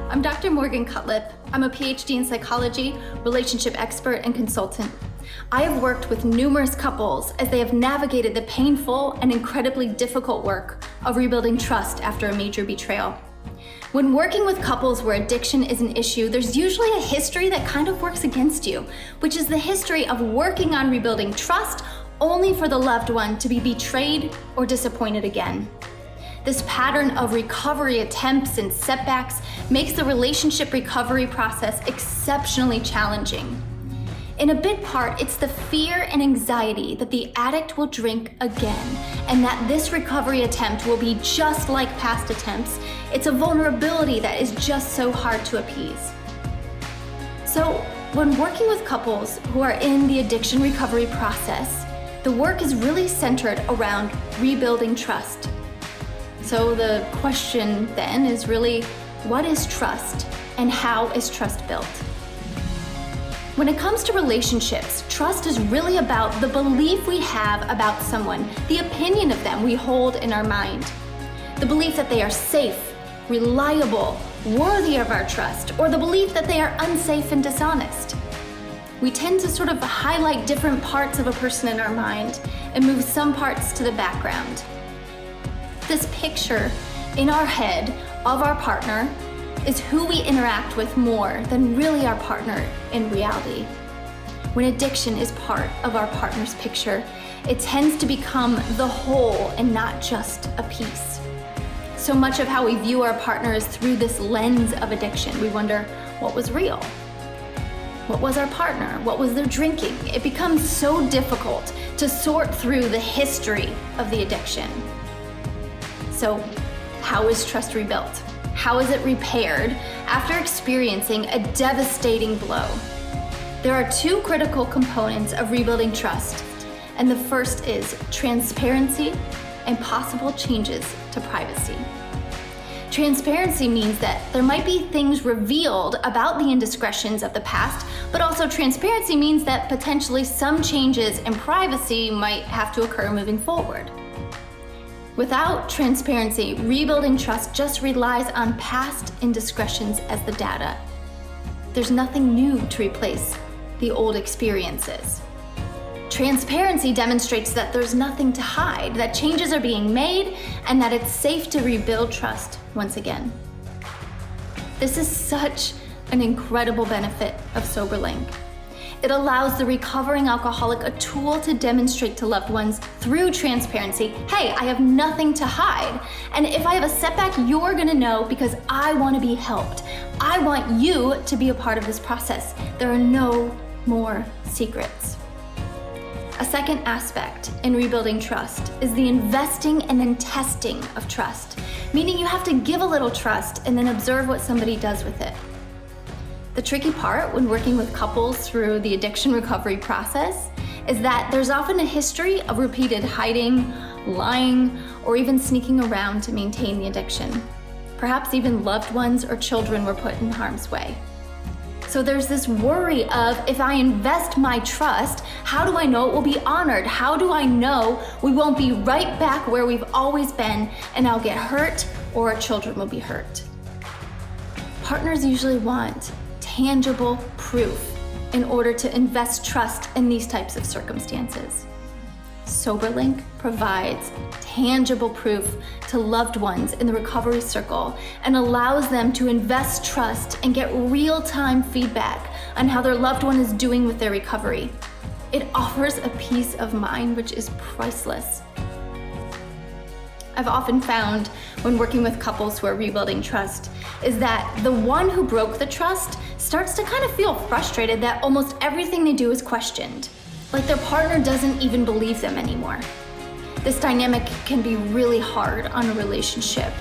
I'm Dr. Morgan Cutlip. I'm a Ph.D. in psychology, relationship expert, and consultant. I have worked with numerous couples as they have navigated the painful and incredibly difficult work of rebuilding trust after a major betrayal. When working with couples where addiction is an issue, there's usually a history that kind of works against you, which is the history of working on rebuilding trust only for the loved one to be betrayed or disappointed again. This pattern of recovery attempts and setbacks makes the relationship recovery process exceptionally challenging. In a big part, it's the fear and anxiety that the addict will drink again, and that this recovery attempt will be just like past attempts. It's a vulnerability that is just so hard to appease. So, when working with couples who are in the addiction recovery process, the work is really centered around rebuilding trust. So the question then is really, what is trust, and how is trust built? When it comes to relationships, trust is really about the belief we have about someone, the opinion of them we hold in our mind, the belief that they are safe, reliable, worthy of our trust, or the belief that they are unsafe and dishonest. We tend to sort of highlight different parts of a person in our mind and move some parts to the background. This picture in our head of our partner is who we interact with more than really our partner in reality. When addiction is part of our partner's picture, it tends to become the whole and not just a piece. So much of how we view our partner is through this lens of addiction. We wonder, what was real? What was our partner? What was their drinking? It becomes so difficult to sort through the history of the addiction. So, how is trust rebuilt? How is it repaired after experiencing a devastating blow? There are two critical components of rebuilding trust, and the first is transparency and possible changes to privacy. Transparency means that there might be things revealed about the indiscretions of the past, but also transparency means that potentially some changes in privacy might have to occur moving forward. Without transparency, rebuilding trust just relies on past indiscretions as the data. There's nothing new to replace the old experiences. Transparency demonstrates that there's nothing to hide, that changes are being made, and that it's safe to rebuild trust once again. This is such an incredible benefit of Soberlink. It allows the recovering alcoholic a tool to demonstrate to loved ones through transparency, hey, I have nothing to hide. And if I have a setback, you're gonna know because I wanna be helped. I want you to be a part of this process. There are no more secrets. A second aspect in rebuilding trust is the investing and then testing of trust, meaning you have to give a little trust and then observe what somebody does with it. The tricky part when working with couples through the addiction recovery process is that there's often a history of repeated hiding, lying, or even sneaking around to maintain the addiction. Perhaps even loved ones or children were put in harm's way. So there's this worry of, if I invest my trust, how do I know it will be honored? How do I know we won't be right back where we've always been and I'll get hurt or our children will be hurt? Partners usually want tangible proof in order to invest trust in these types of circumstances. Soberlink provides tangible proof to loved ones in the recovery circle and allows them to invest trust and get real-time feedback on how their loved one is doing with their recovery. It offers a peace of mind which is priceless. I've often found when working with couples who are rebuilding trust is that the one who broke the trust starts to kind of feel frustrated that almost everything they do is questioned, like their partner doesn't even believe them anymore. This dynamic can be really hard on a relationship,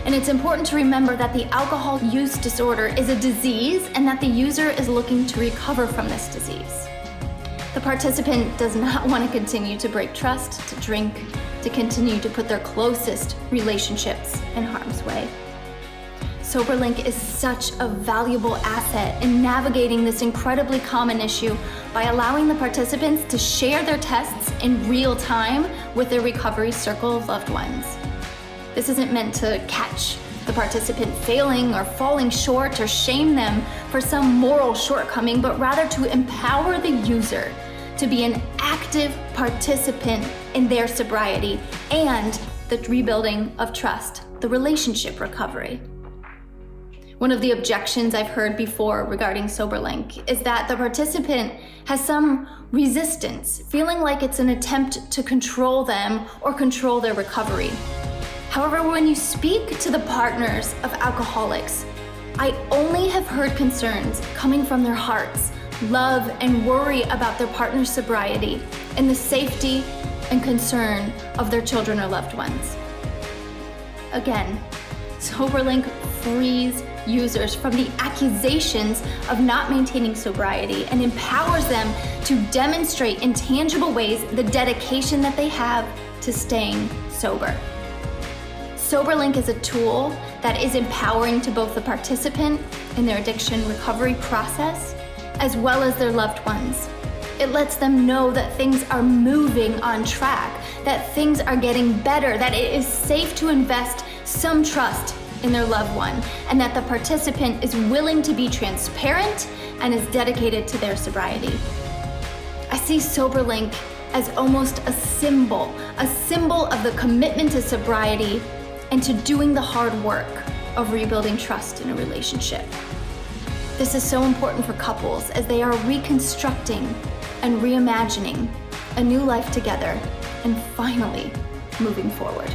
and it's important to remember that the alcohol use disorder is a disease and that the user is looking to recover from this disease. The participant does not want to continue to break trust, to drink, to continue to put their closest relationships in harm's way. Soberlink is such a valuable asset in navigating this incredibly common issue by allowing the participants to share their tests in real time with their recovery circle of loved ones. This isn't meant to catch the participant failing or falling short or shame them for some moral shortcoming, but rather to empower the user to be an active participant in their sobriety and the rebuilding of trust, the relationship recovery. One of the objections I've heard before regarding Soberlink is that the participant has some resistance, feeling like it's an attempt to control them or control their recovery. However, when you speak to the partners of alcoholics, I only have heard concerns coming from their hearts, love and worry about their partner's sobriety, and the safety and concern of their children or loved ones. Again, Soberlink frees users from the accusations of not maintaining sobriety and empowers them to demonstrate in tangible ways the dedication that they have to staying sober. Soberlink is a tool that is empowering to both the participant in their addiction recovery process, as well as their loved ones. It lets them know that things are moving on track, that things are getting better, that it is safe to invest some trust in their loved one, and that the participant is willing to be transparent and is dedicated to their sobriety. I see Soberlink as almost a symbol of the commitment to sobriety and to doing the hard work of rebuilding trust in a relationship. This is so important for couples as they are reconstructing and reimagining a new life together and finally moving forward.